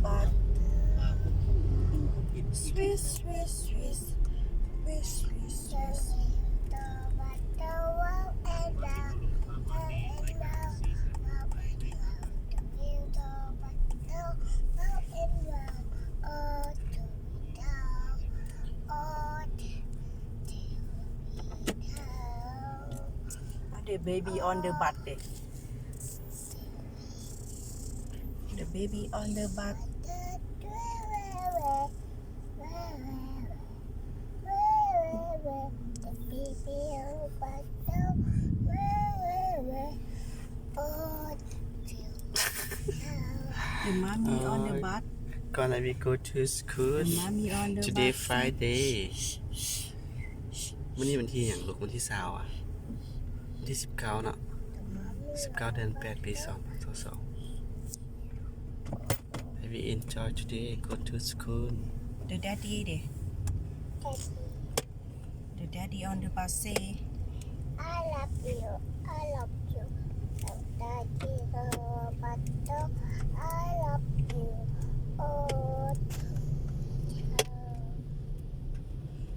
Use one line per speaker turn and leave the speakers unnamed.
bus.
อิน
Swiss, Swiss, Swiss, Swiss, Swiss, Swiss. The baby on the bus there. The baby on the bus. The mommy on the bus.
Gonna we go to school
The mommy on the
today
bus.
Friday วันนี้วันที่อย่างลูกวันที่20อ่ะวันที่19เนาะ19 เดือน 8 ปี 2022 We enjoy today go to school
The daddy there. The daddy on the bus say,
I love you. I love you. Daddy, I love you.